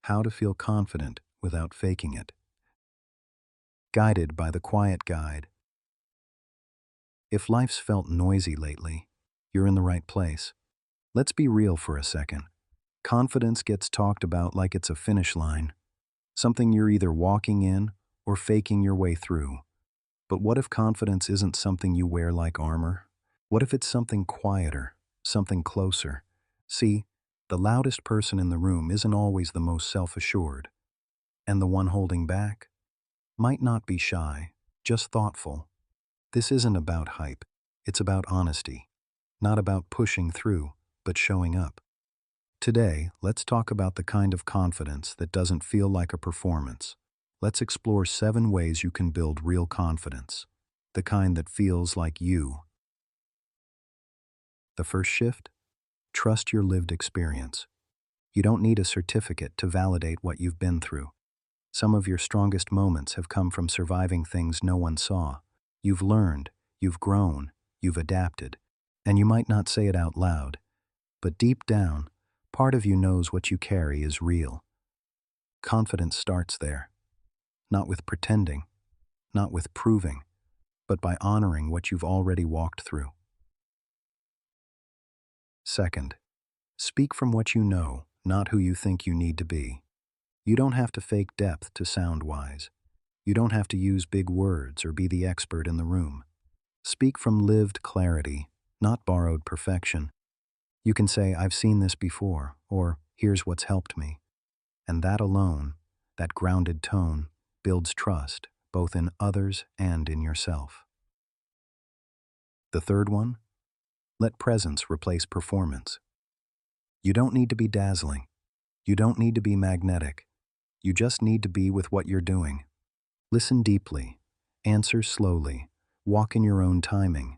How to feel confident without faking it. Guided by the Quiet Guide. If life's felt noisy lately, you're in the right place. Let's be real for a second. Confidence gets talked about like it's a finish line, something you're either walking in or faking your way through. But what if confidence isn't something you wear like armor? What if it's something quieter, something closer? See, the loudest person in the room isn't always the most self-assured, and the one holding back might not be shy, just thoughtful. This isn't about hype, it's about honesty, not about pushing through, but showing up. Today, let's talk about the kind of confidence that doesn't feel like a performance. Let's explore 7 ways you can build real confidence, the kind that feels like you. The first shift? Trust your lived experience. You don't need a certificate to validate what you've been through. Some of your strongest moments have come from surviving things no one saw. You've learned, you've grown, you've adapted, and you might not say it out loud, but deep down, part of you knows what you carry is real. Confidence starts there, not with pretending, not with proving, but by honoring what you've already walked through. Second, speak from what you know, not who you think you need to be. You don't have to fake depth to sound wise. You don't have to use big words or be the expert in the room. Speak from lived clarity, not borrowed perfection. You can say, "I've seen this before," or "Here's what's helped me." And that alone, that grounded tone, builds trust, both in others and in yourself. The third one? Let presence replace performance. You don't need to be dazzling. You don't need to be magnetic. You just need to be with what you're doing. Listen deeply. Answer slowly. Walk in your own timing.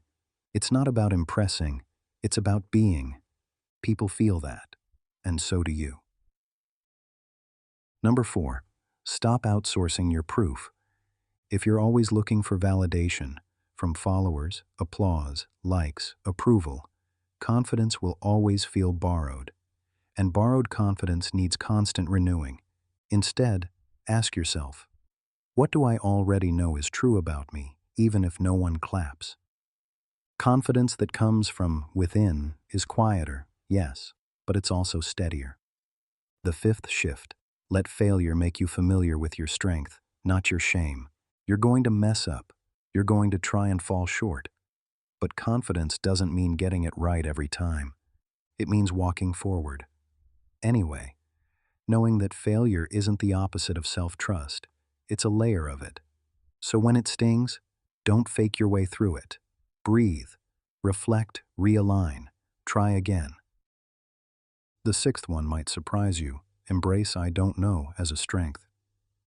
It's not about impressing. It's about being. People feel that, and so do you. Number 4, stop outsourcing your proof. If you're always looking for validation from followers, applause, likes, approval, confidence will always feel borrowed. And borrowed confidence needs constant renewing. Instead, ask yourself, what do I already know is true about me, even if no one claps? Confidence that comes from within is quieter, yes, but it's also steadier. The fifth shift: let failure make you familiar with your strength, not your shame. You're going to mess up. You're going to try and fall short. But confidence doesn't mean getting it right every time. It means walking forward. Anyway, knowing that failure isn't the opposite of self-trust, it's a layer of it. So when it stings, don't fake your way through it. Breathe, reflect, realign, try again. The sixth one might surprise you. Embrace "I don't know" as a strength.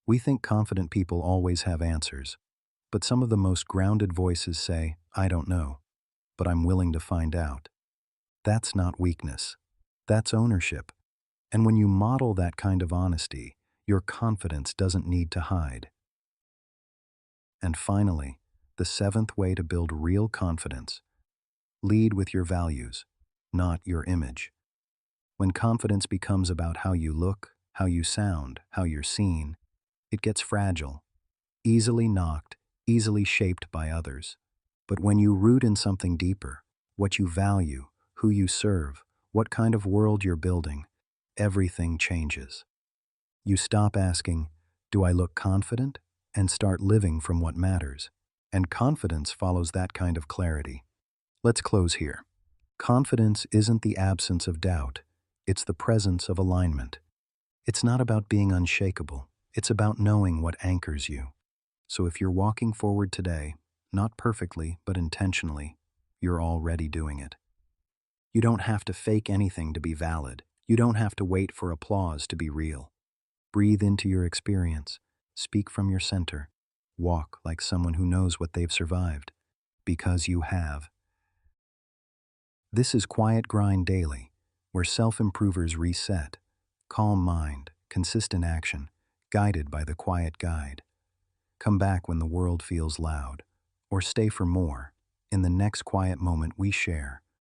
We think confident people always have answers, but some of the most grounded voices say, "I don't know, but I'm willing to find out." That's not weakness. That's ownership. And when you model that kind of honesty, your confidence doesn't need to hide. And finally, the 7th way to build real confidence: lead with your values, not your image. When confidence becomes about how you look, how you sound, how you're seen, it gets fragile, easily knocked, easily shaped by others. But when you root in something deeper, what you value, who you serve, what kind of world you're building, everything changes. You stop asking, "Do I look confident?" and start living from what matters. And confidence follows that kind of clarity. Let's close here. Confidence isn't the absence of doubt. It's the presence of alignment. It's not about being unshakable. It's about knowing what anchors you. So if you're walking forward today, not perfectly, but intentionally, you're already doing it. You don't have to fake anything to be valid. You don't have to wait for applause to be real. Breathe into your experience. Speak from your center. Walk like someone who knows what they've survived, because you have. This is Quiet Grind Daily, where self-improvers reset. Calm mind, consistent action, guided by the Quiet Guide. Come back when the world feels loud, or stay for more in the next quiet moment we share.